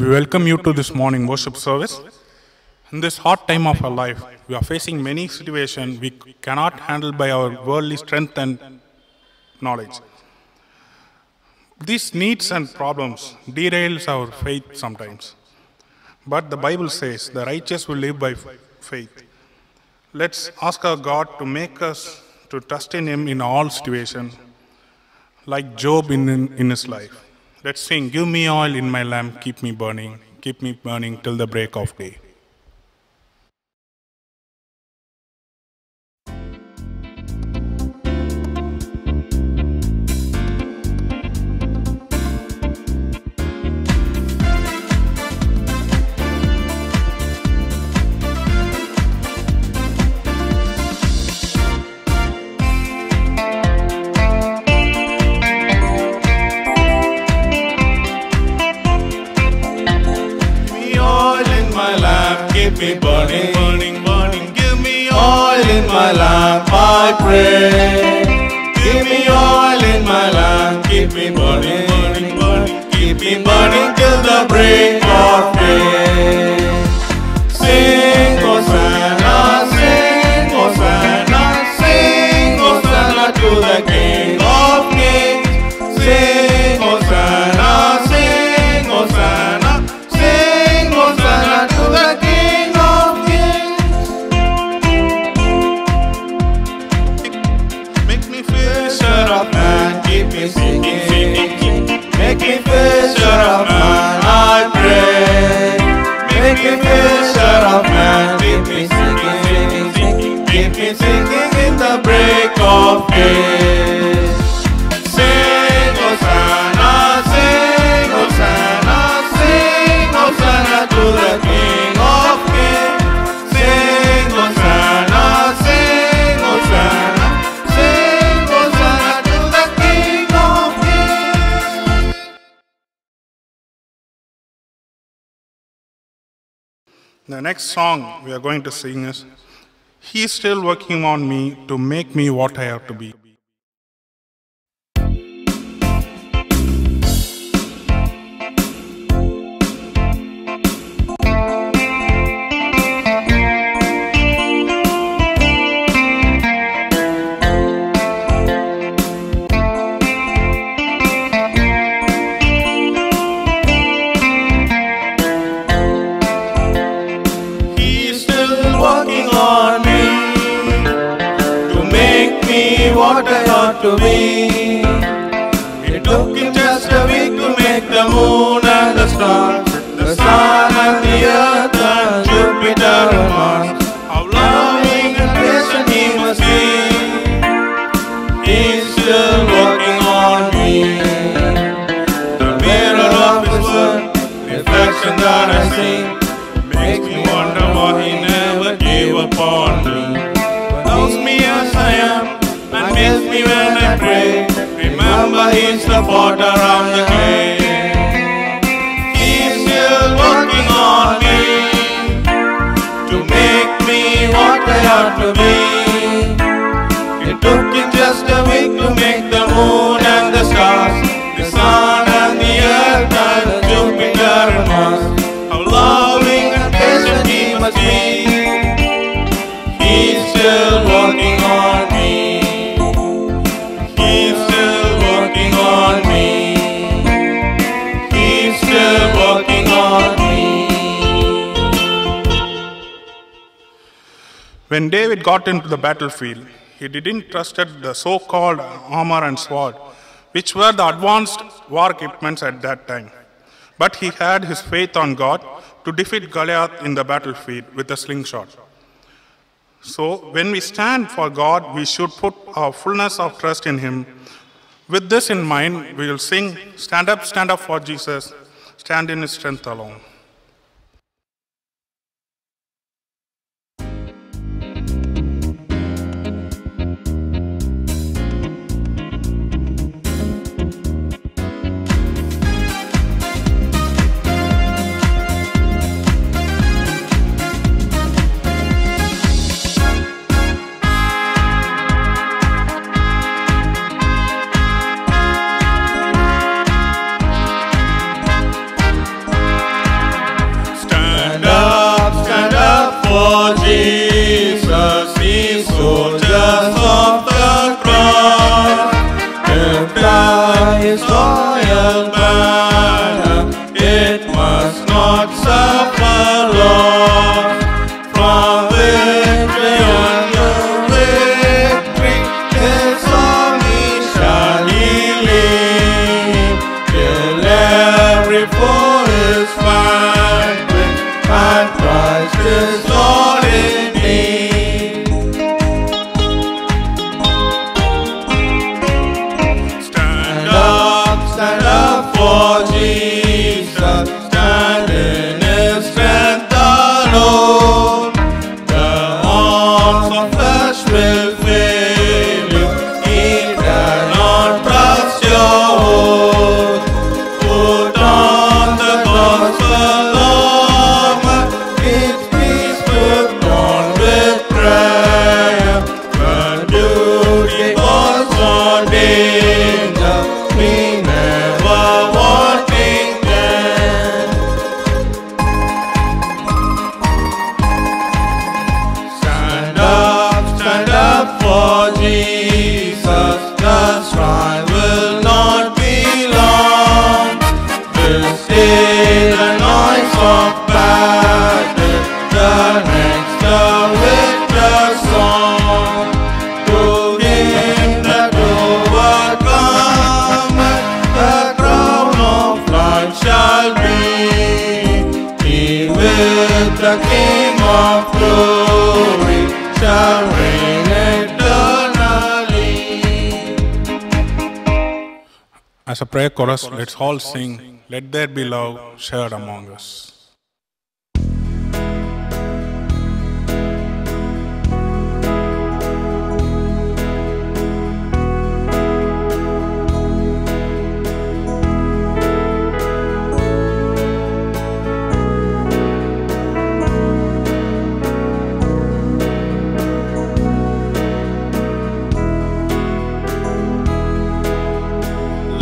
We welcome you to this morning worship service. In this hard time of our life, we are facing many situations we cannot handle by our worldly strength and knowledge. These needs and problems derails our faith sometimes. But the Bible says the righteous will live by faith. Let's ask our God to make us to trust in Him in all situations, like Job in his life. Let's sing, give me oil in my lamp, keep me burning till the break of day. Keep me burning, burning, burning. Give me oil in my lamp, I pray. Give me oil in my lamp. Keep me burning, burning, burning. Keep me burning till the break of day. Sing Hosanna, sing Hosanna, sing Hosanna to the King of Kings. Sing Hosanna, sing Hosanna, sing Hosanna to the King. Keep me singing, make me fisher of man, I pray. Make me fisher of man, keep me singing, keep me singing in the break of day. Sing Hosanna, sing Hosanna, sing Hosanna to the King of Kings. Sing Hosanna, sing Hosanna, sing Hosanna to the King of Kings. The next song we are going to sing is, He is still working on me to make me what I have to be. What I ought to be. It took him just a week to make the moon and the stars, the sun and the earth and Jupiter and Mars. How loving and patient he must be. He's still working on me. The mirror of his word, reflection that I see, makes me wonder why he never gave up on me. Loves me as I am, and miss me when I pray. Remember He's the potter of the clay. He's still working on me to make me what I ought to be. It took him just a week to make the moon and the stars, the sun and the earth and Jupiter and Mars. How loving and patient He must be. He's still working on me. He's still working on me. He's still working on me. When David got into the battlefield, he didn't trust the so-called armor and sword, which were the advanced war equipments at that time. But he had his faith on God to defeat Goliath in the battlefield with a slingshot. So when we stand for God, we should put our fullness of trust in Him. With this in mind, we will sing, stand up for Jesus, stand in His strength alone. the strife will not be long. This day the noise of battle, the next the victor song. To him that overcometh, the crown of life shall be. He with the King of glory shall reign eternally. As a prayer chorus, let's all sing, "Let there be love shared among us."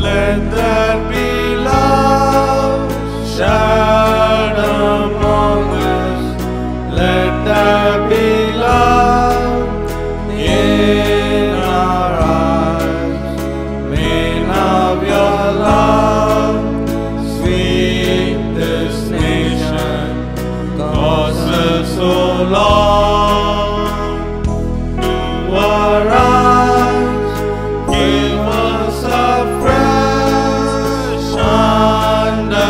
Let there be love shared among us. Let there be love in our eyes. May now your love sweep this nation, cause us so long to arise. Give us a fresh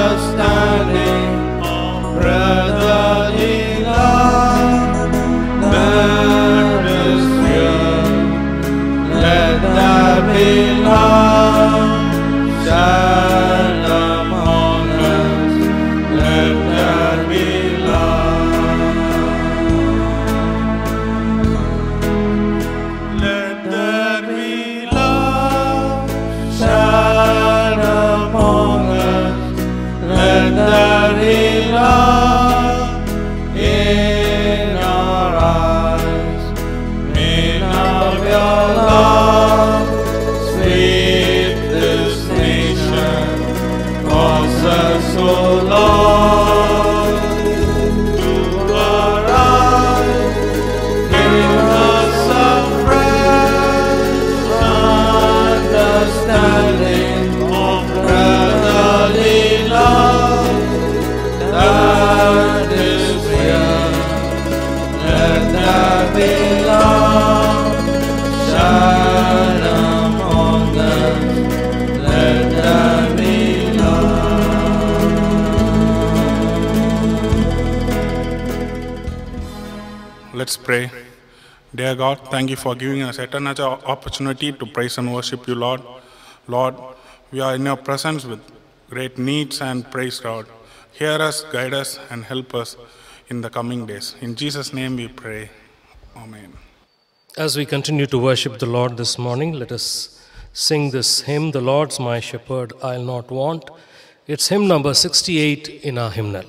understanding of brotherly love that is pure. Let there be love shared among us. Let there be love. Let there be love shared among us. Let there be love in our eyes. May now your love sweep this nation, cause us so long to arise. Give us a fresh understanding of brotherly love that is real. Let there be love shared among us. Let there be love. Let's pray. Dear God, thank you for giving us yet another opportunity to praise and worship you, Lord. Lord, we are in your presence with great needs and praise, Lord. Hear us, guide us, and help us in the coming days. In Jesus' name we pray. Amen. As we continue to worship the Lord this morning, let us sing this hymn, "The Lord's My Shepherd, I'll Not Want." It's hymn number 68 in our hymnal.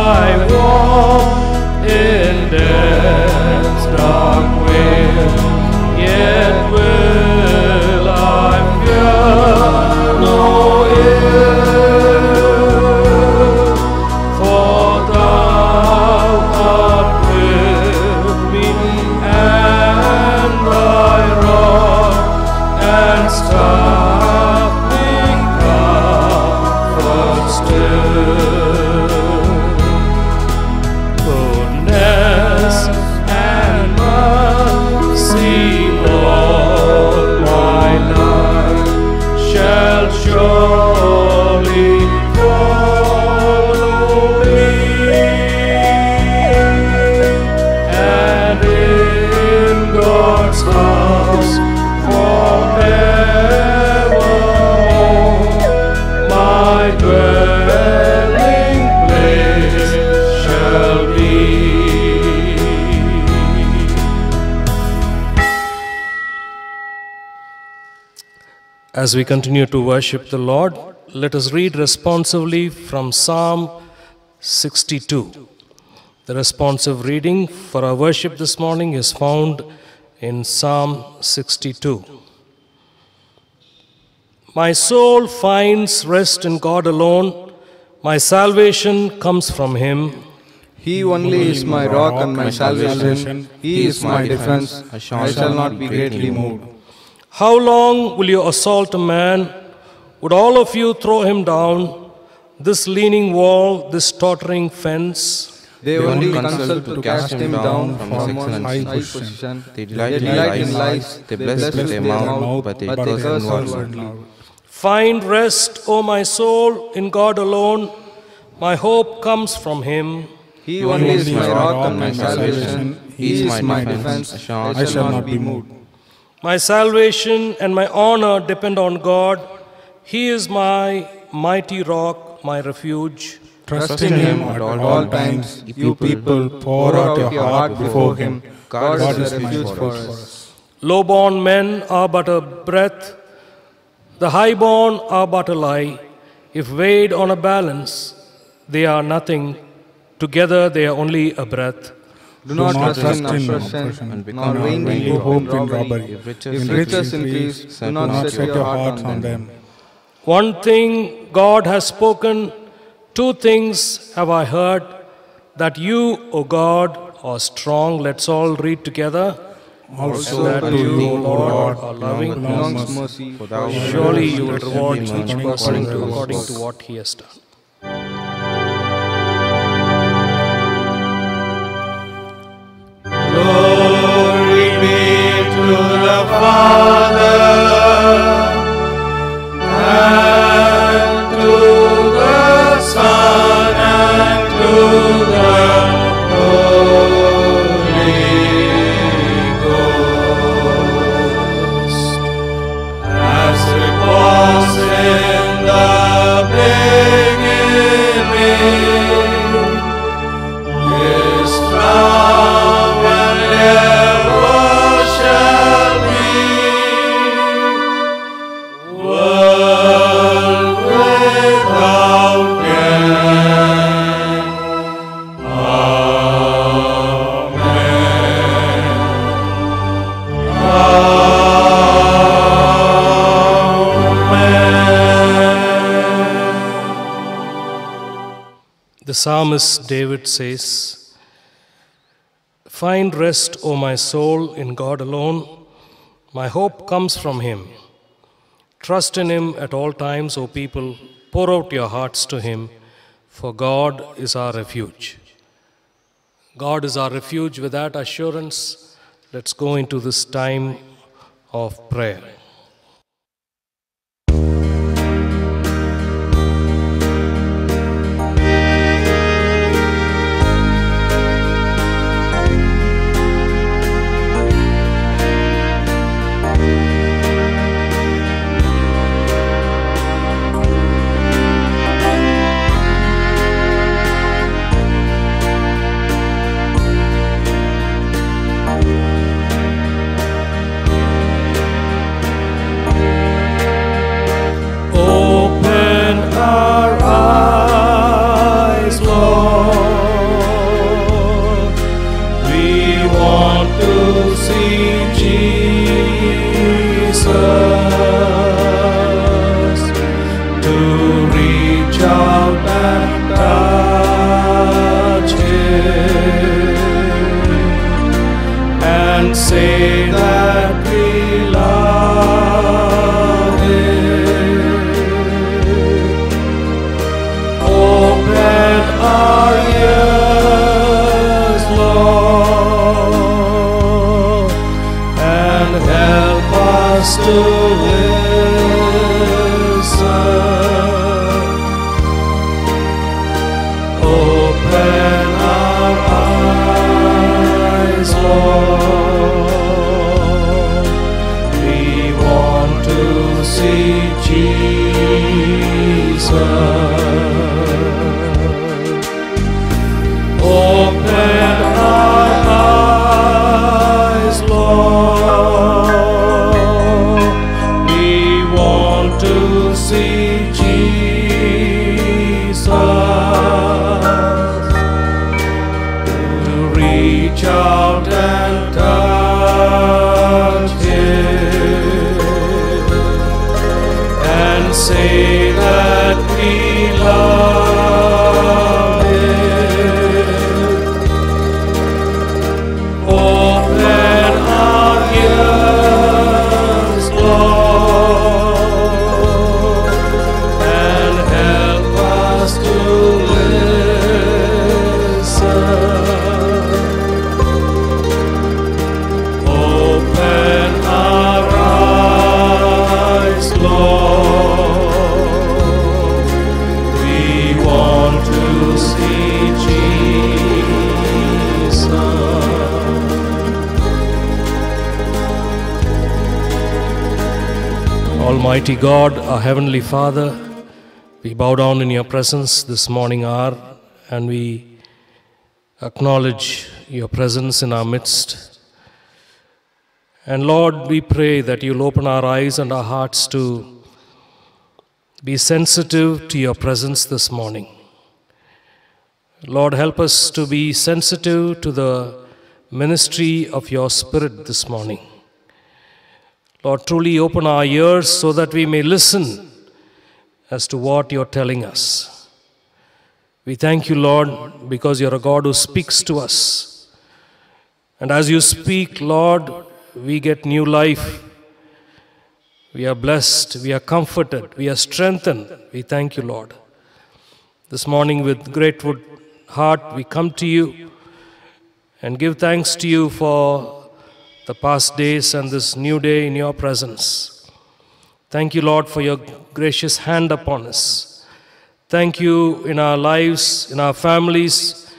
I walk in death's dark way, yet will I fear no ill, for thou art with me, and thy rod and staff bring comfort still. Goodness and mercy all my life shall surely follow me, and in God's house forevermore my dwelling place shall be. As we continue to worship the Lord, let us read responsively from Psalm 62. The responsive reading for our worship this morning is found in Psalm 62. My soul finds rest in God alone. My salvation comes from Him. He only is my rock and my salvation. He is my defense. I shall not be greatly moved. How long will you assault a man? Would all of you throw him down? This leaning wall, this tottering fence. They only consult to cast him down from one high position. They delight in lies. They bless with their mouth, but they curse inwardly. Find rest, O my soul, in God alone. My hope comes from Him. He only is my rock and my salvation. He is my defense. I shall not be moved. My salvation and my honor depend on God. He is my mighty rock, my refuge. Trust in Him at all times. You people, pour out your heart before Him. God is a refuge for us. Low-born men are but a breath. The high-born are but a lie. If weighed on a balance, they are nothing. Together they are only a breath. Do not trust in oppression, nor vainly hope in robbery. If riches increase, do not set your heart on them. One thing God has spoken, two things have I heard, that you, O God, are strong. Let's all read together. Also that to you, you, O Lord, Lord, are loving. belongs mercy. Surely you will reward each person according to what he has done. Glory be to the Father, and to the Son, and to the Holy Ghost, as it was in the beginning, is now and ever shall be, world without end. The psalmist David says, "Find rest, O my soul, in God alone. My hope comes from Him. Trust in Him at all times, O people. Pour out your hearts to Him, for God is our refuge." God is our refuge. With that assurance, let's go into this time of prayer. and say that we love Him. Open our ears, Lord, and help us to listen. Open our eyes, Lord. We want to see Jesus. Open our eyes, Lord. We want to see Jesus. To reach out and touch Him and say that we love Him. Open our ears, Lord, and help us to listen. Open our eyes, Lord. We want to see Jesus. Almighty God, our Heavenly Father, we bow down in your presence this morning hour, and we acknowledge your presence in our midst. And Lord, we pray that you'll open our eyes and our hearts to be sensitive to your presence this morning. Lord, help us to be sensitive to the ministry of your Spirit this morning. Lord, truly open our ears so that we may listen as to what you're telling us. We thank you, Lord, because you're a God who speaks to us. And as you speak, Lord, we get new life. We are blessed, we are comforted, we are strengthened. We thank you, Lord. This morning with grateful heart, we come to you and give thanks to you for the past days and this new day in your presence. Thank you, Lord, for your gracious hand upon us. Thank you in our lives, in our families,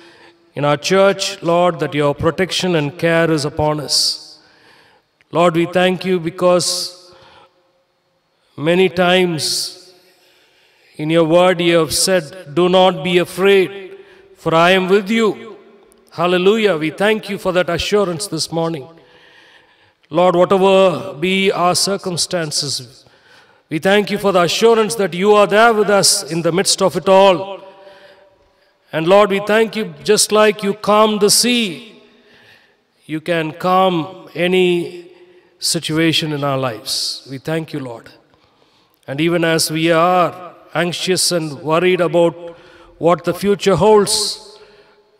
in our church, Lord, that your protection and care is upon us. Lord, we thank you because many times in your word you have said, do not be afraid, for I am with you. Hallelujah. We thank you for that assurance this morning. Lord, whatever be our circumstances, we thank you for the assurance that you are there with us in the midst of it all. And Lord, we thank you, just like you calmed the sea, you can calm any situation in our lives. We thank you, Lord. And even as we are anxious and worried about what the future holds,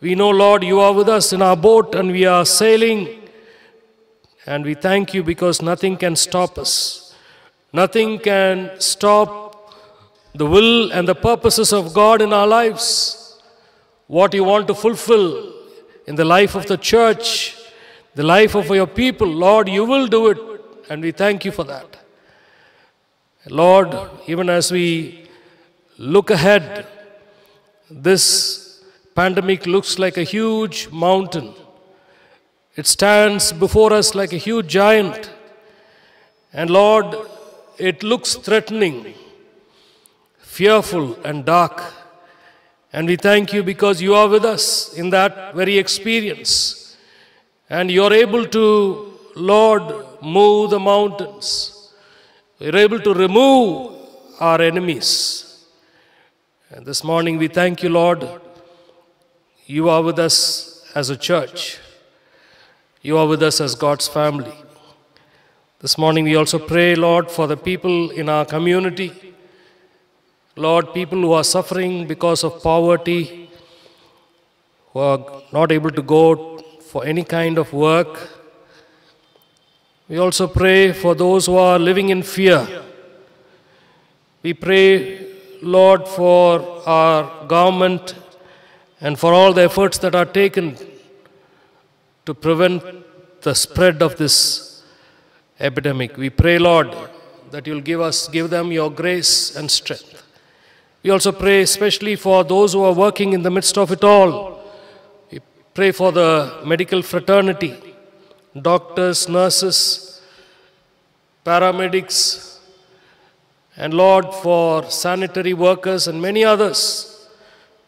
we know, Lord, you are with us in our boat and we are sailing. And we thank you because nothing can stop us. Nothing can stop the will and the purposes of God in our lives. What you want to fulfill in the life of the church, the life of your people, Lord, you will do it. And we thank you for that. Lord, even as we look ahead, this pandemic looks like a huge mountain. It stands before us like a huge giant. And Lord, it looks threatening, fearful and dark. And we thank you because you are with us in that very experience. And you are able to, Lord, move the mountains. You're able to remove our enemies. And this morning we thank you, Lord. You are with us as a church. You are with us as God's family. This morning we also pray, Lord, for the people in our community. Lord, people who are suffering because of poverty, who are not able to go for any kind of work. We also pray for those who are living in fear. We pray, Lord, for our government and for all the efforts that are taken to prevent the spread of this epidemic. We pray, Lord, that you'll give them your grace and strength. We also pray especially for those who are working in the midst of it all. We pray for the medical fraternity, doctors, nurses, paramedics, and Lord, for sanitary workers and many others.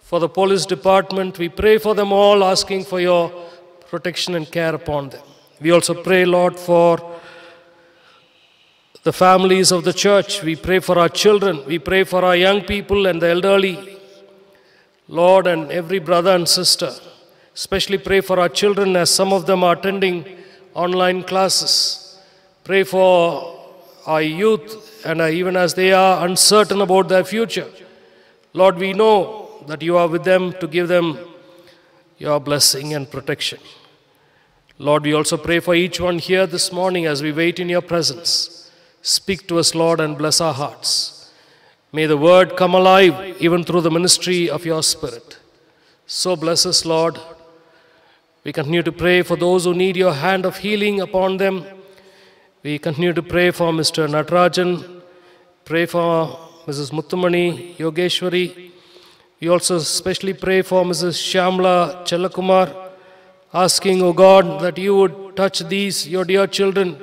For the police department, we pray for them all, asking for your protection and care upon them. We also pray, Lord, for the families of the church. We pray for our children. We pray for our young people and the elderly. Lord, and every brother and sister. Especially pray for our children as some of them are attending online classes. Pray for our youth and even as they are uncertain about their future. Lord, we know that you are with them to give them your blessing and protection. Lord, we also pray for each one here this morning as we wait in your presence. Speak to us, Lord, and bless our hearts. May the word come alive even through the ministry of your Spirit. So bless us, Lord. We continue to pray for those who need your hand of healing upon them. We continue to pray for Mr. Natarajan. Pray for Mrs. Muthamani Yogeshwari. We also especially pray for Mrs. Shyamla Chalakumar, asking, O God, that you would touch these, your dear children,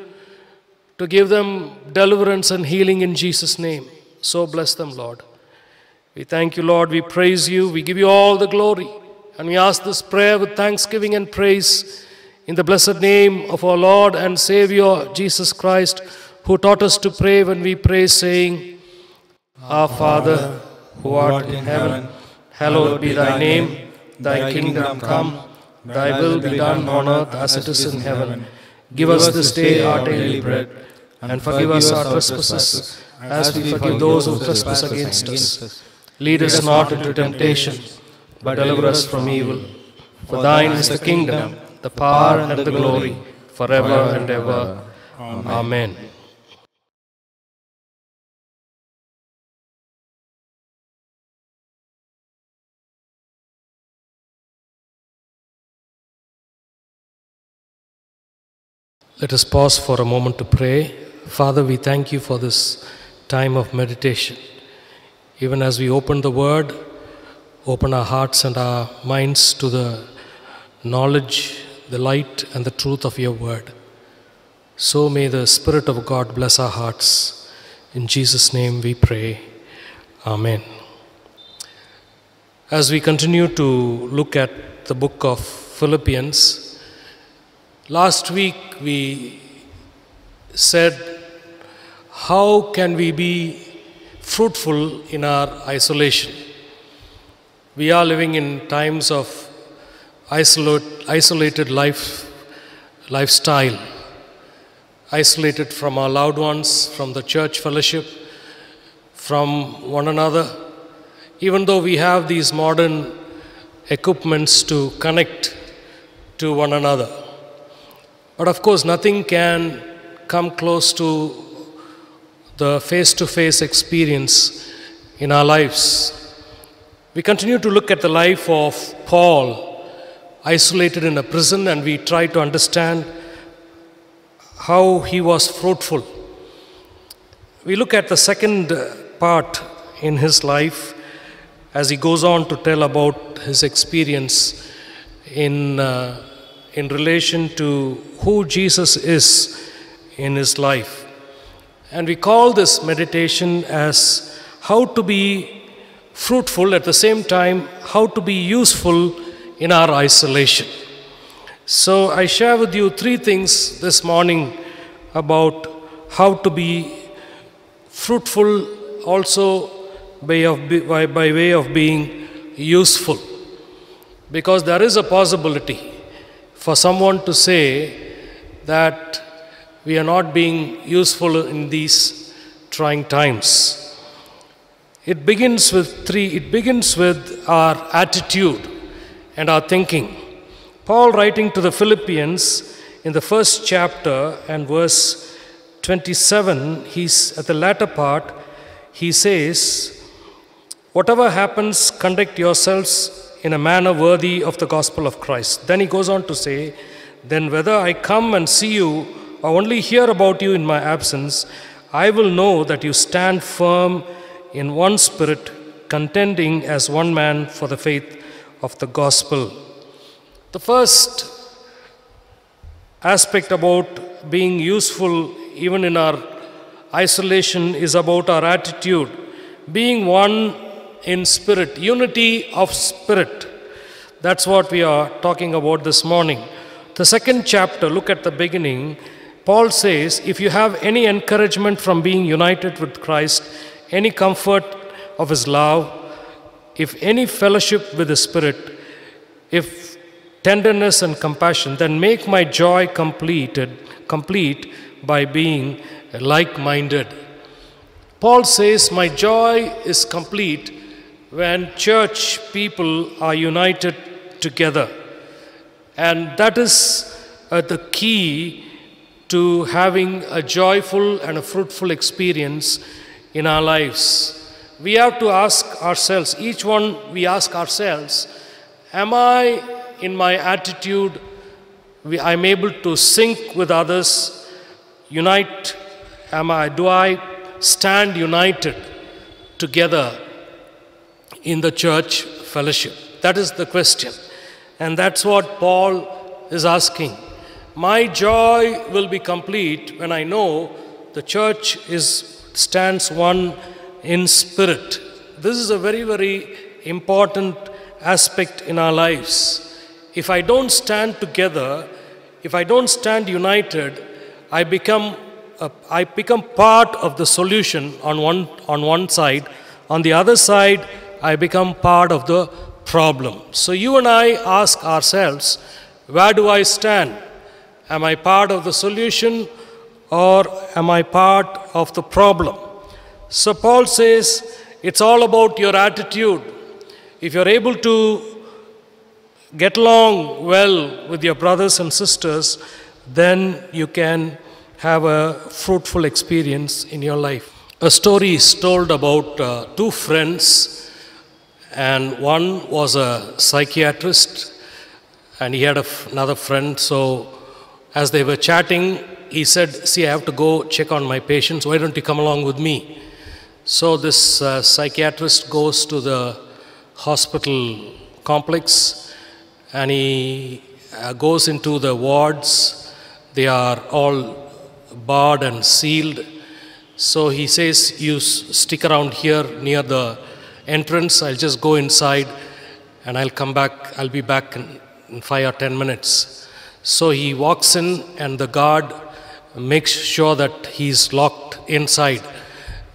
to give them deliverance and healing in Jesus' name. So bless them, Lord. We thank you, Lord. We praise you. We give you all the glory. And we ask this prayer with thanksgiving and praise in the blessed name of our Lord and Savior, Jesus Christ, who taught us to pray when we pray, saying, Our Father, who art in heaven, hallowed be thy name. Thy kingdom come. Thy will be done on earth as it is in heaven. Give us this day our daily bread, and forgive us our trespasses, as we forgive those who trespass against us. Lead us not into temptation, but deliver us from evil. For thine is the kingdom, the power, and the glory, forever and ever. Amen. Let us pause for a moment to pray. Father, we thank you for this time of meditation. Even as we open the Word, open our hearts and our minds to the knowledge, the light, and the truth of your Word. So may the Spirit of God bless our hearts. In Jesus' name we pray. Amen. As we continue to look at the book of Philippians, last week we said, how can we be fruitful in our isolation? We are living in times of isolated lifestyle, isolated from our loved ones, from the church fellowship, from one another. Even though we have these modern equipments to connect to one another. But of course, nothing can come close to the face-to-face experience in our lives. We continue to look at the life of Paul, isolated in a prison, and we try to understand how he was fruitful. We look at the second part in his life as he goes on to tell about his experience in relation to who Jesus is in his life. And we call this meditation as how to be fruitful, at the same time, how to be useful in our isolation. So I share with you three things this morning about how to be fruitful, also by way of being useful. Because there is a possibility for someone to say that we are not being useful in these trying times. It begins with our attitude and our thinking. Paul, writing to the Philippians, in the first chapter and verse 27, he's at the latter part, he says, whatever happens, conduct yourselves in a manner worthy of the gospel of Christ. Then he goes on to say, then whether I come and see you or only hear about you in my absence, I will know that you stand firm in one spirit, contending as one man for the faith of the gospel. The first aspect about being useful even in our isolation is about our attitude, being one in spirit, unity of spirit. That's what we are talking about this morning. The second chapter, look at the beginning. Paul says, if you have any encouragement from being united with Christ, any comfort of his love, if any fellowship with the Spirit, if tenderness and compassion, then make my joy complete by being like-minded. Paul says, my joy is complete when church people are united together. And that is the key to having a joyful and a fruitful experience in our lives. We have to ask ourselves, each one we ask ourselves, am I in my attitude, I'm able to sync with others, unite, do I stand united together in the church fellowship? That is the question. And that's what Paul is asking. My joy will be complete when I know the church stands one in spirit. This is a very, very important aspect in our lives. If I don't stand together, if I don't stand united, I become part of the solution on one side. On the other side, I become part of the problem. So you and I ask ourselves, where do I stand? Am I part of the solution or am I part of the problem? So Paul says, it's all about your attitude. If you're able to get along well with your brothers and sisters, then you can have a fruitful experience in your life. A story is told about two friends, and one was a psychiatrist and he had another friend. So as they were chatting, he said, see, I have to go check on my patients. Why don't you come along with me? So this psychiatrist goes to the hospital complex and he goes into the wards. They are all barred and sealed. So he says, you stick around here near the entrance. I'll just go inside and I'll come back. I'll be back in 5 or 10 minutes. So he walks in and the guard makes sure that he's locked inside.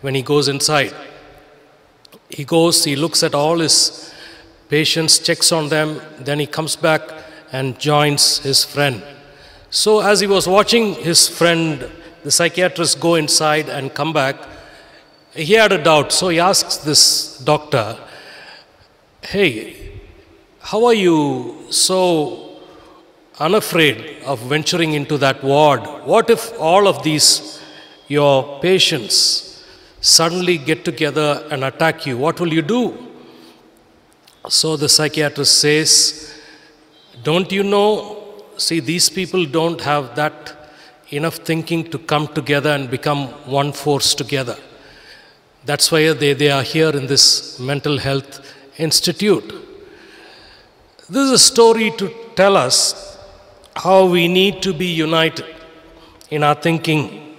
When he goes inside, he looks at all his patients, checks on them, then he comes back and joins his friend. So as he was watching his friend, the psychiatrist, go inside and come back, he had a doubt. So he asks this doctor, hey, how are you so unafraid of venturing into that ward? What if all of these, your patients, suddenly get together and attack you? What will you do? So the psychiatrist says, don't you know, see, these people don't have that enough thinking to come together and become one force together. That's why they are here in this mental health institute. This is a story to tell us how we need to be united in our thinking.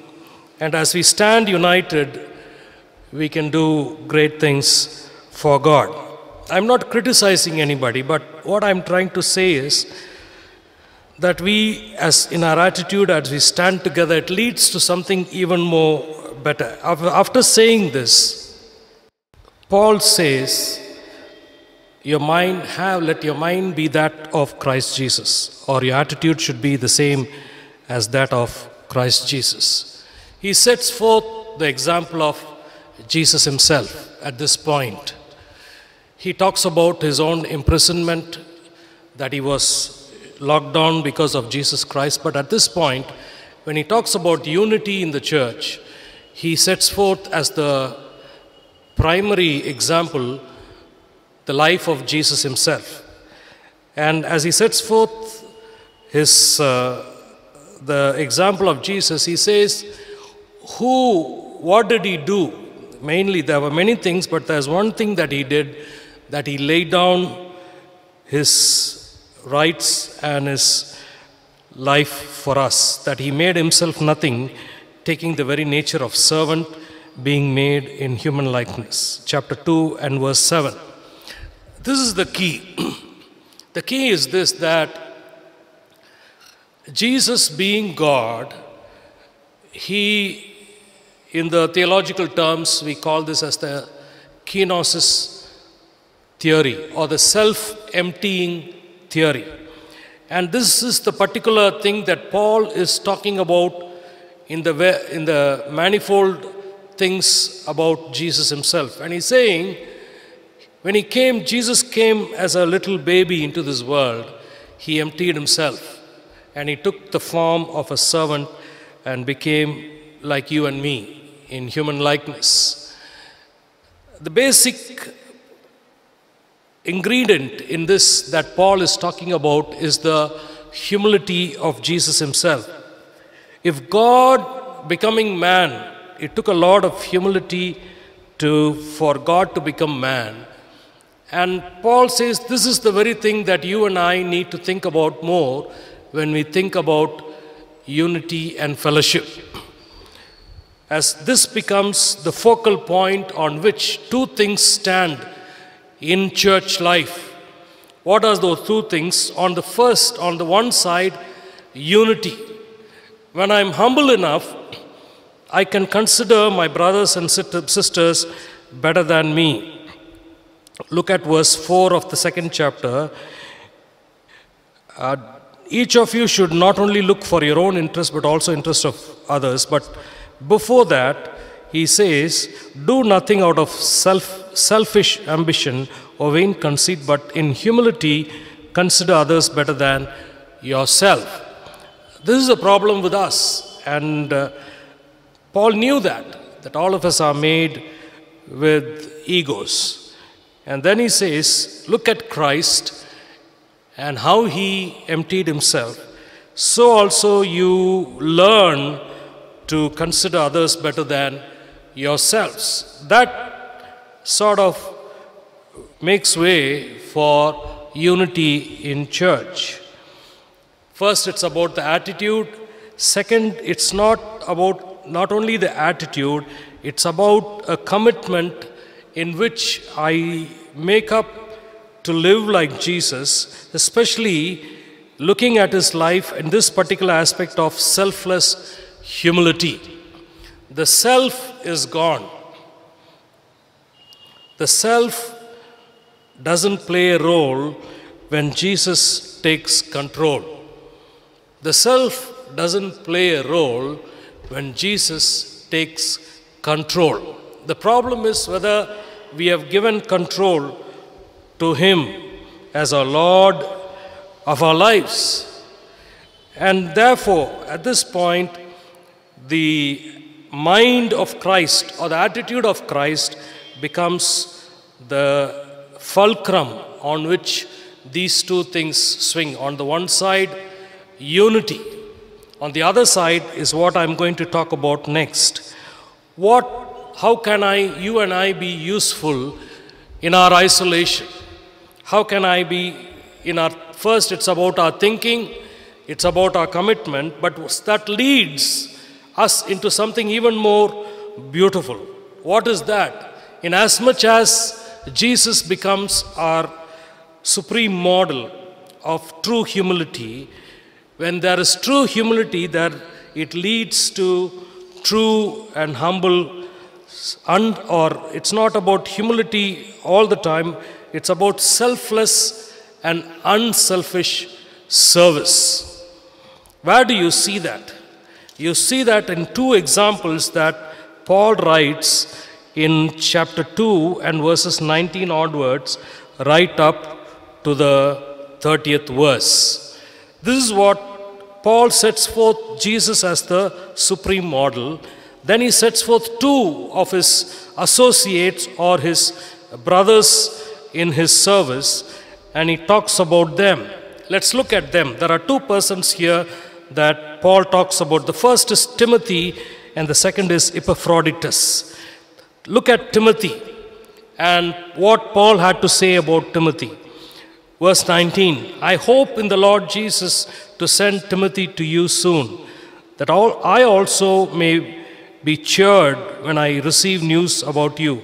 And as we stand united, we can do great things for God. I'm not criticizing anybody, but what I'm trying to say is that we, as in our attitude, as we stand together, it leads to something even more better. After saying this, Paul says, let your mind be that of Christ Jesus, or your attitude should be the same as that of Christ Jesus. He sets forth the example of Jesus himself at this point. He talks about his own imprisonment, that he was locked down because of Jesus Christ. But at this point, when he talks about unity in the church, he sets forth as the primary example the life of Jesus himself. And as he sets forth the example of Jesus, he says, what did he do? Mainly, there were many things, but there's one thing that he did, that he laid down his rights and his life for us, that he made himself nothing, taking the very nature of servant, being made in human likeness. Chapter 2 and verse 7. This is the key. The key is this, that Jesus being God, he, in the theological terms, we call this as the kenosis theory, or the self-emptying theory. And this is the particular thing that Paul is talking about in the manifold things about Jesus himself. And he's saying, when he came, Jesus came as a little baby into this world. He emptied himself, and he took the form of a servant and became like you and me in human likeness. The basic ingredient in this that Paul is talking about is the humility of Jesus himself. If God becoming man, it took a lot of humility for God to become man. And Paul says this is the very thing that you and I need to think about more when we think about unity and fellowship. As this becomes the focal point on which two things stand in church life. What are those two things? On the one side, unity. When I'm humble enough, I can consider my brothers and sisters better than me. Look at verse 4 of the 2nd chapter. Each of you should not only look for your own interest, but also interest of others. But before that, he says, do nothing out of selfish ambition or vain conceit, but in humility consider others better than yourself. This is a problem with us. And Paul knew that all of us are made with egos. And then he says, look at Christ and how he emptied himself. So also you learn to consider others better than yourselves. That sort of makes way for unity in church. First, it's about the attitude. Second, it's not only the attitude, it's about a commitment in which I make up to live like Jesus, especially looking at his life in this particular aspect of selfless humility. The self is gone. The self doesn't play a role when Jesus takes control. The self doesn't play a role when Jesus takes control. The problem is whether we have given control to him as our Lord of our lives. And therefore, at this point, the mind of Christ or the attitude of Christ becomes the fulcrum on which these two things swing. On the one side, unity. On the other side is what I'm going to talk about next. How can you and I be useful in our isolation? How can I be first it's about our thinking, it's about our commitment, but that leads us into something even more beautiful. What is that? In as much as Jesus becomes our supreme model of true humility, when there is true humility, it leads to true and humble, or it's not about humility all the time, it's about selfless and unselfish service. Where do you see that? You see that in two examples that Paul writes in chapter 2 and verses 19 onwards, right up to the 30th verse. This is what Paul sets forth Jesus as the supreme model. Then he sets forth two of his associates or his brothers in his service, and he talks about them. Let's look at them. There are two persons here that Paul talks about. The first is Timothy, and the second is Epaphroditus. Look at Timothy and what Paul had to say about Timothy. Verse 19, I hope in the Lord Jesus to send Timothy to you soon, that I also may be cheered when I receive news about you.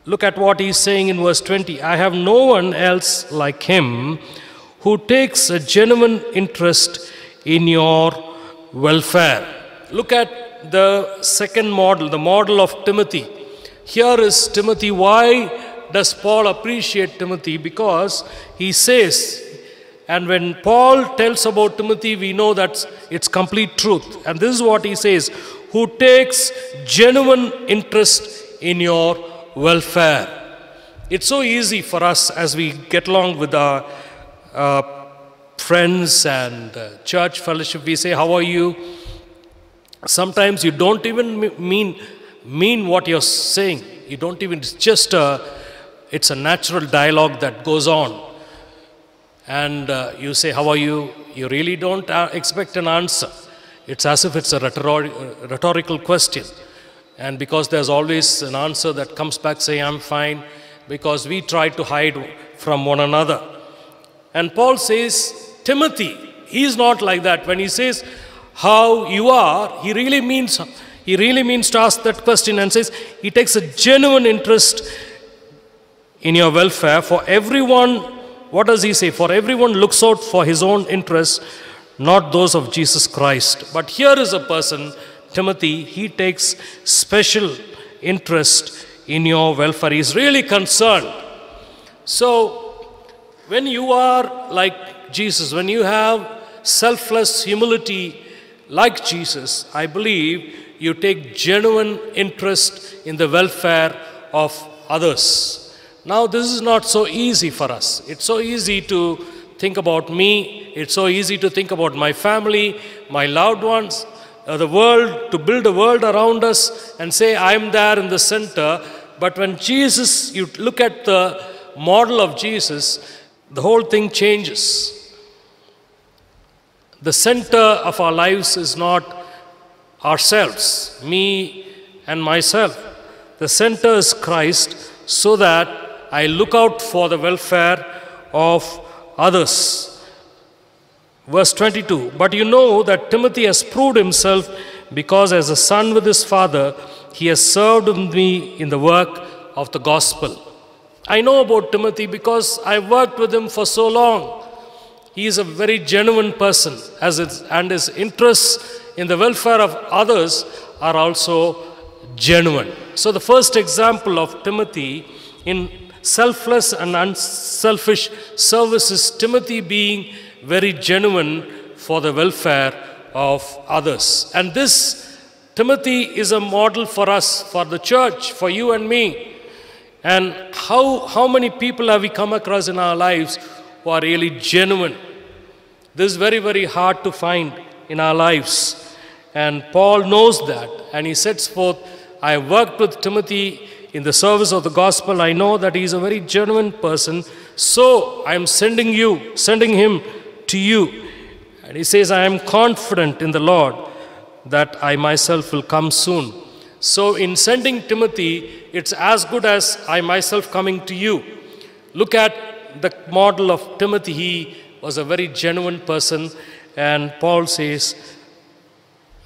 Look at what he's saying in verse 20. I have no one else like him who takes a genuine interest in your welfare. Look at the second model, the model of Timothy. Here is Timothy. Why does Paul appreciate Timothy? Because he says, and when Paul tells about Timothy, we know that it's complete truth. And this is what he says, who takes genuine interest in your welfare. It's so easy for us as we get along with our friends and church fellowship. We say, how are you? Sometimes you don't even mean what you're saying. You don't even, it's a natural dialogue that goes on. And you say, how are you? You really don't expect an answer. It's as if it's a rhetorical question. And because there's always an answer that comes back saying, I'm fine, because we try to hide from one another. And Paul says, Timothy, he's not like that. When he says, how you are, he really means to ask that question, and says, he takes a genuine interest in your welfare. For everyone, what does he say? For everyone looks out for his own interests, not those of Jesus Christ. But here is a person, Timothy, he takes special interest in your welfare. He's really concerned. So, when you are like Jesus, when you have selfless humility like Jesus, I believe you take genuine interest in the welfare of others. Now, this is not so easy for us. It's so easy to think about me. It's so easy to think about my family, my loved ones, the world, to build a world around us and say, I'm there in the center. But when Jesus, you look at the model of Jesus, the whole thing changes. The center of our lives is not ourselves, me and myself. The center is Christ, so that I look out for the welfare of others. Verse 22, but you know that Timothy has proved himself, because as a son with his father, he has served me in the work of the gospel. I know about Timothy because I worked with him for so long. He is a very genuine person, and his interests in the welfare of others are also genuine. So the first example of Timothy in selfless and unselfish service is Timothy being very genuine for the welfare of others. And this Timothy is a model for us, for the church, for you and me. And how many people have we come across in our lives who are really genuine? This is very, very hard to find in our lives. And Paul knows that. And he sets forth, I worked with Timothy in the service of the gospel. I know that he is a very genuine person. So I am sending him to you. And he says, I am confident in the Lord that I myself will come soon. So in sending Timothy, it's as good as I myself coming to you. Look at the model of Timothy. He was a very genuine person, and Paul says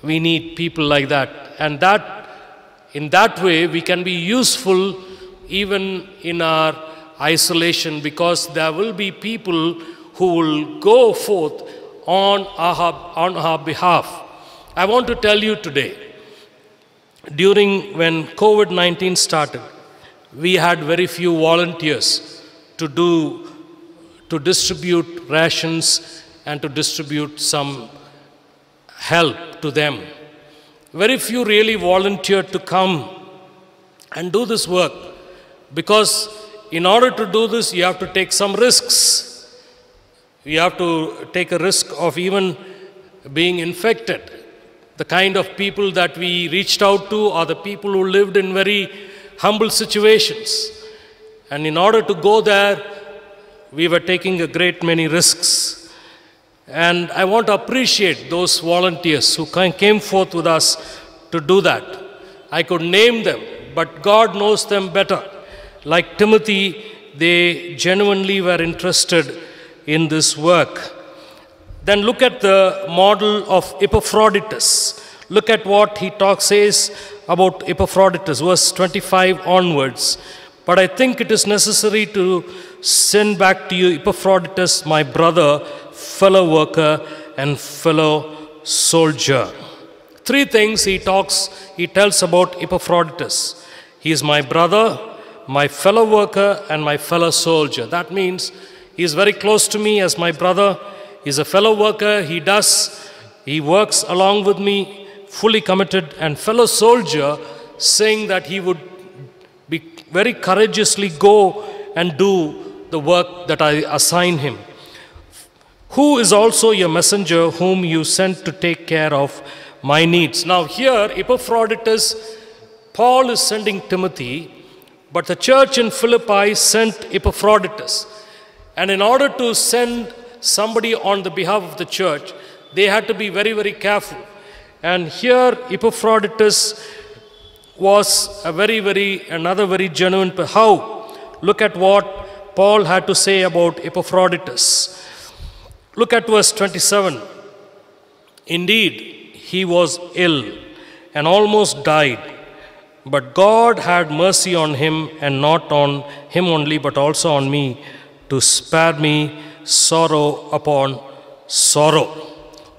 we need people like that. And in that way we can be useful even in our isolation, because there will be people who will go forth on our behalf. I want to tell you today, when COVID-19 started, we had very few volunteers to distribute rations and to distribute some help to them. Very few really volunteered to come and do this work, because in order to do this, you have to take some risks. We have to take a risk of even being infected. The kind of people that we reached out to are the people who lived in very humble situations. And in order to go there, we were taking a great many risks. And I want to appreciate those volunteers who came forth with us to do that. I could name them, but God knows them better. Like Timothy, they genuinely were interested in this work. Then look at the model of Epaphroditus. Look at what he says about Epaphroditus, verse 25 onwards. But I think it is necessary to send back to you Epaphroditus, my brother, fellow worker, and fellow soldier. Three things he tells about Epaphroditus. He is my brother, my fellow worker, and my fellow soldier. That means he is very close to me as my brother. He is a fellow worker. He works along with me, fully committed, and fellow soldier, saying that he would be very courageously go and do the work that I assign him. Who is also your messenger whom you sent to take care of my needs. Now here, Epaphroditus, Paul is sending Timothy, but the church in Philippi sent Epaphroditus. And in order to send somebody on the behalf of the church, they had to be very, very careful. And here, Epaphroditus was another very genuine. How? Look at what Paul had to say about Epaphroditus. Look at verse 27. Indeed, he was ill and almost died, but God had mercy on him, and not on him only, but also on me, to spare me sorrow upon sorrow.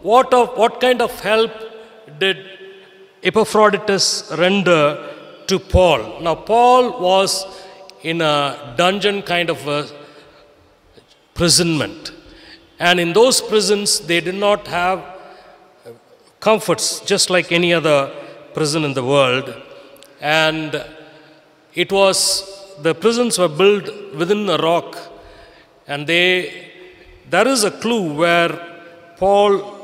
What kind of help did Epaphroditus render to Paul? Now, Paul was in a dungeon kind of a imprisonment. And in those prisons, they did not have comforts, just like any other prison in the world. And the prisons were built within a rock. And there is a clue where Paul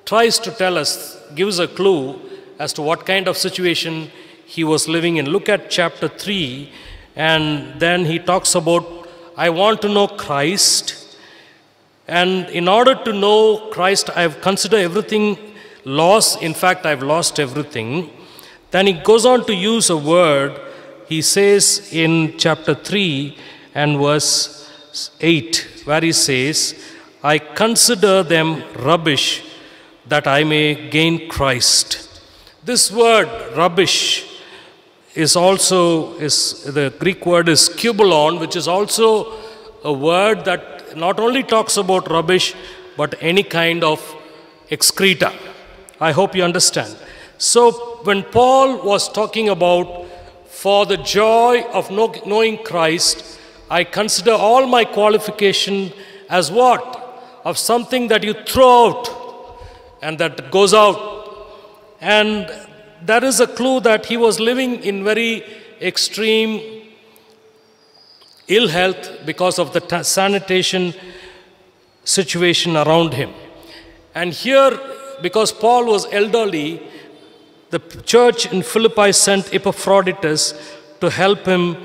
tries to tell us, gives a clue as to what kind of situation he was living in. Look at chapter 3, and then he talks about, I want to know Christ. And in order to know Christ, I have considered everything loss. In fact, I've lost everything. Then he goes on to use a word. He says in chapter 3 and verse 8, where he says, I consider them rubbish that I may gain Christ. This word, rubbish, is the Greek word is kubalon, which is also a word that not only talks about rubbish, but any kind of excreta. I hope you understand. So when Paul was talking about, for the joy of knowing Christ, I consider all my qualification as what? Of something that you throw out and that goes out. And there is a clue that he was living in very extreme ill health because of the sanitation situation around him. And here, because Paul was elderly, the church in Philippi sent Epaphroditus to help him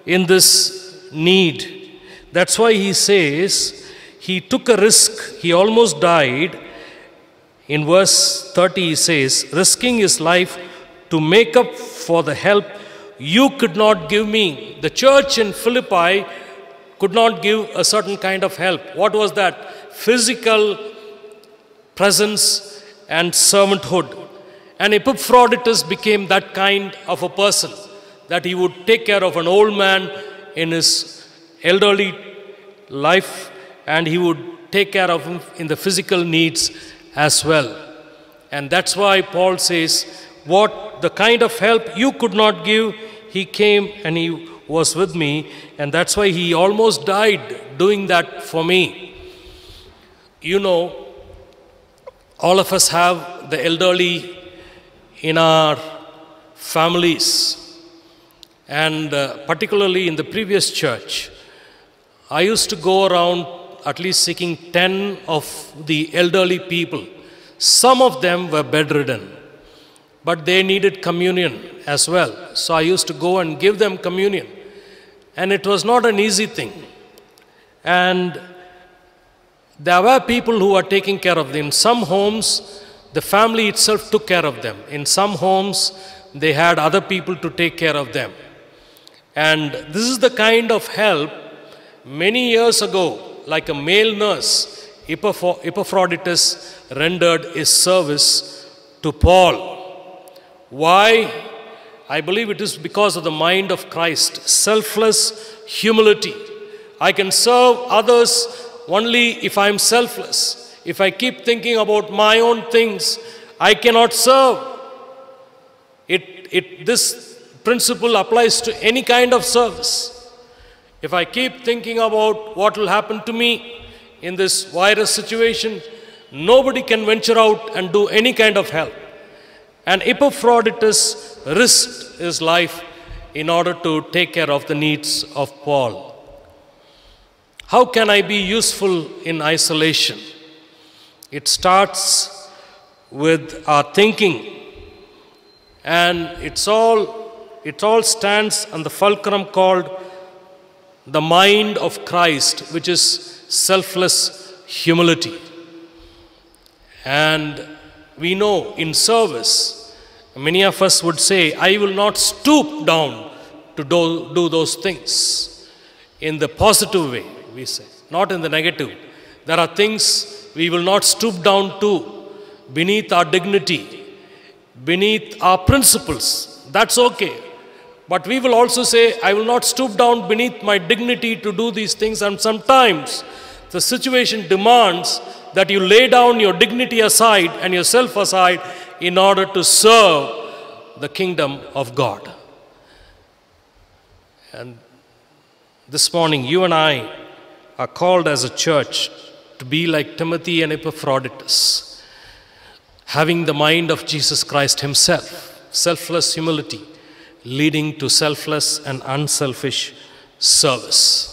in this need. That's why he says, he took a risk, he almost died. In verse 30 he says, risking his life to make up for the help you could not give me. The church in Philippi could not give a certain kind of help. What was that? Physical presence and servanthood. And Epaphroditus became that kind of a person, that he would take care of an old man in his elderly life, and he would take care of him in the physical needs as well. And that's why Paul says, what the kind of help you could not give, he came and he was with me, and that's why he almost died doing that for me. You know, all of us have the elderly in our families, and particularly in the previous church. I used to go around at least seeking 10 of the elderly people. Some of them were bedridden, but they needed communion as well. So I used to go and give them communion. And it was not an easy thing. And there were people who were taking care of them. In some homes, the family itself took care of them. In some homes, they had other people to take care of them. And this is the kind of help many years ago, like a male nurse, Epaphroditus rendered his service to Paul. Why? I believe it is because of the mind of Christ, selfless humility. I can serve others only if I am selfless. If I keep thinking about my own things, I cannot serve. This principle applies to any kind of service. If I keep thinking about what will happen to me in this virus situation, nobody can venture out and do any kind of help. And Epaphroditus risked his life in order to take care of the needs of Paul. How can I be useful in isolation? It starts with our thinking. And it all stands on the fulcrum called the mind of Christ, which is selfless humility. And we know in service, many of us would say, I will not stoop down to do those things. In the positive way, we say, not in the negative. There are things we will not stoop down to beneath our dignity, beneath our principles. That's okay. But we will also say, I will not stoop down beneath my dignity to do these things. And sometimes the situation demands that you lay down your dignity aside and yourself aside in order to serve the kingdom of God. And this morning, you and I are called as a church to be like Timothy and Epaphroditus, having the mind of Jesus Christ himself, selfless humility, leading to selfless and unselfish service.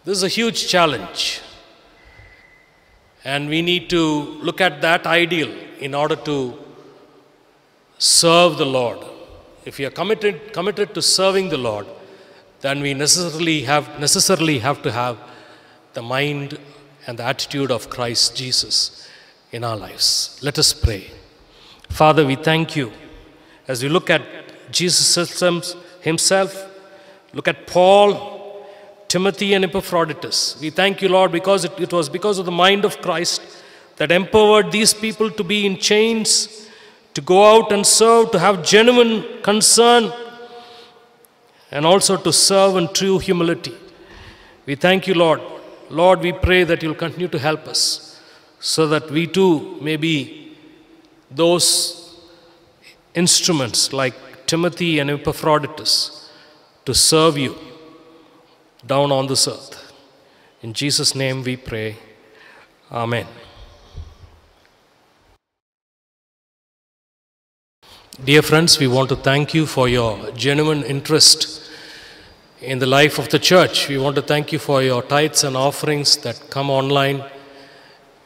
This is a huge challenge. And we need to look at that ideal in order to serve the Lord. If we are committed to serving the Lord, then we necessarily have to have the mind and the attitude of Christ Jesus in our lives. Let us pray. Father, we thank you as we look at Jesus himself, look at Paul, Timothy and Epaphroditus. We thank you, Lord, because it was because of the mind of Christ that empowered these people to be in chains, to go out and serve, to have genuine concern, and also to serve in true humility. We thank you, Lord. Lord, we pray that you'll continue to help us so that we too may be those instruments like Timothy and Epaphroditus to serve you down on this earth. In Jesus' name we pray. Amen. Dear friends, we want to thank you for your genuine interest in the life of the church. We want to thank you for your tithes and offerings that come online.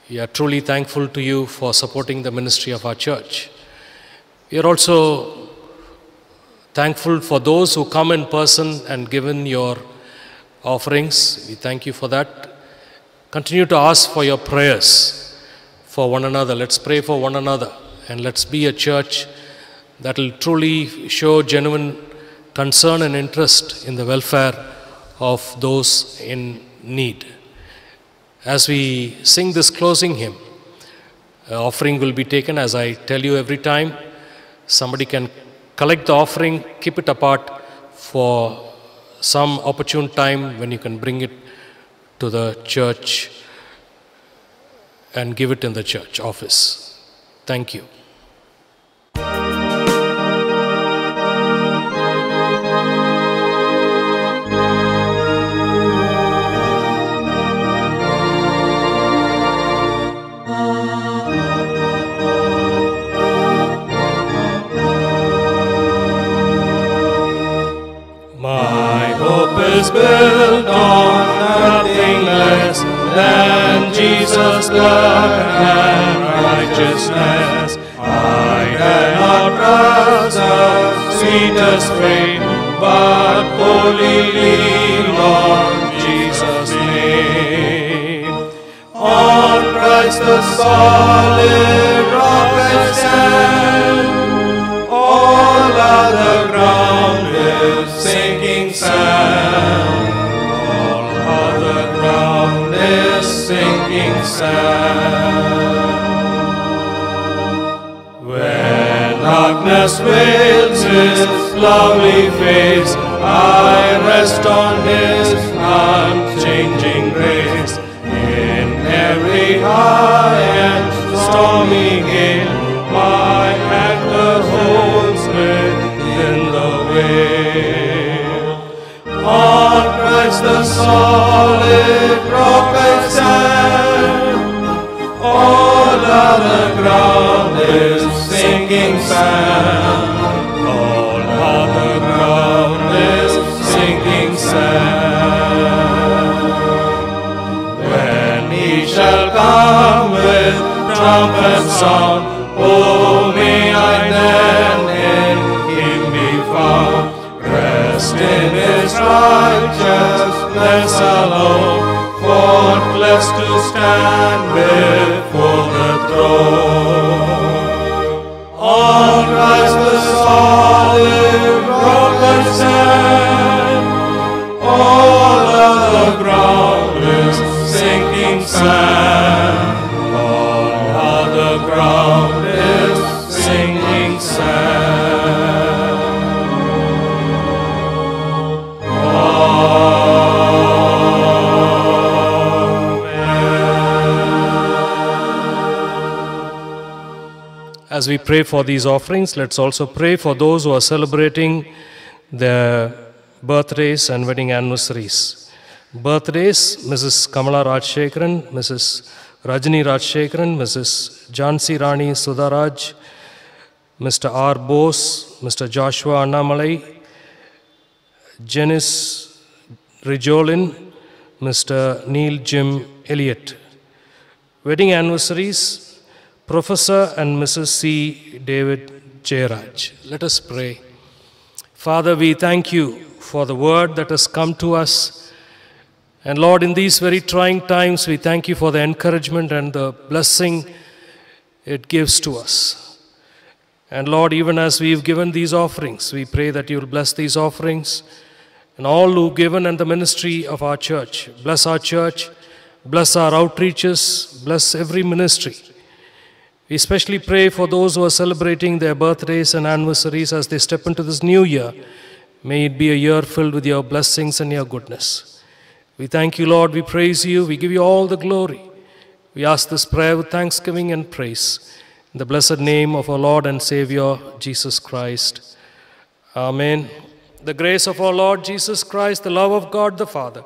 We are truly thankful to you for supporting the ministry of our church. We are also thankful for those who come in person and given your offerings. We thank you for that. Continue to ask for your prayers for one another. Let's pray for one another, and let's be a church that will truly show genuine concern and interest in the welfare of those in need. As we sing this closing hymn, offering will be taken. As I tell you every time, somebody can collect the offering, keep it apart for some opportune time when you can bring it to the church and give it in the church office. Thank you. Is built on nothing less precious blood and righteousness. I dare not trust the sweetest fame, but wholly lean on Jesus' name. On Christ the solid rock I stand, all other ground is sinking sand. All other ground is sinking sand. When darkness veils His lovely face, I rest on His unchanging grace. In every high and stormy gale, my anchor holds within the wave. On Christ the solid rock I stand, all other ground is sinking sand. All other ground is sinking sand. When He shall come with trumpet sound, oh, may I then in Him be found. Rest in His righteousness alone, for blessed to stand before the throne. On Christ the solid rock I stand, all other ground is sinking sand. All other ground is sinking sand. As we pray for these offerings, let's also pray for those who are celebrating their birthdays and wedding anniversaries. Birthdays, Mrs. Kamala Rajshekharan, Mrs. Rajni Rajshekharan, Mrs. Jhansi Rani Sudharaj, Mr. R. Bose, Mr. Joshua Annamalai, Janice Rijolin, Mr. Neil Jim Elliott. Wedding anniversaries, Professor and Mrs. C. David Jairaj. Let us pray. Father, we thank you for the word that has come to us. And Lord, in these very trying times, we thank you for the encouragement and the blessing it gives to us. And Lord, even as we've given these offerings, we pray that you will bless these offerings and all who've given and the ministry of our church. Bless our church, bless our outreaches, bless every ministry. We especially pray for those who are celebrating their birthdays and anniversaries as they step into this new year. May it be a year filled with your blessings and your goodness. We thank you, Lord. We praise you. We give you all the glory. We ask this prayer with thanksgiving and praise. In the blessed name of our Lord and Savior, Jesus Christ. Amen. The grace of our Lord Jesus Christ, the love of God the Father,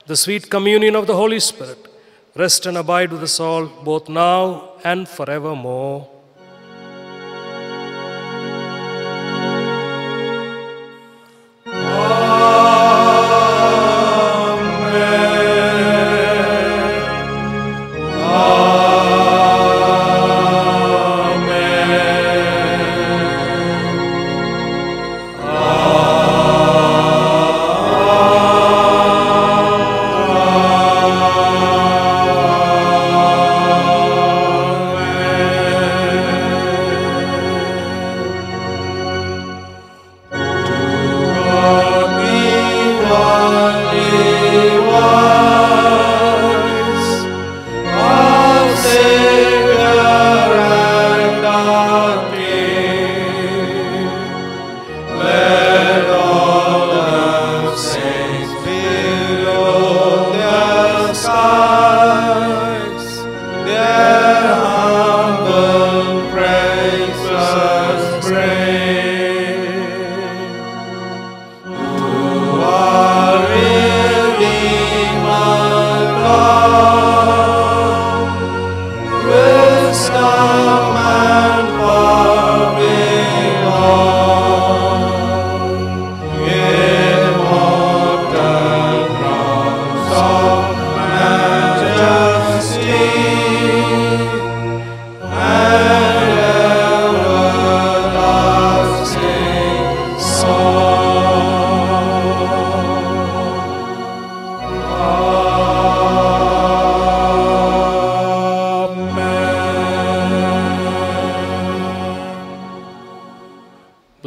the sweet communion of the Holy Spirit, rest and abide with us all, both now and forevermore.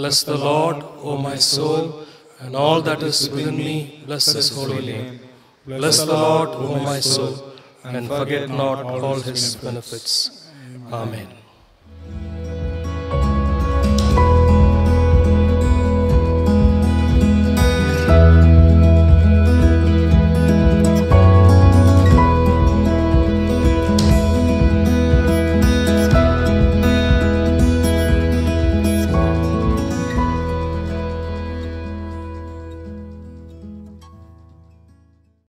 Bless the Lord, O my soul, and all that is within me, bless his holy name. Bless the Lord, O my soul, and forget not all his benefits. Amen.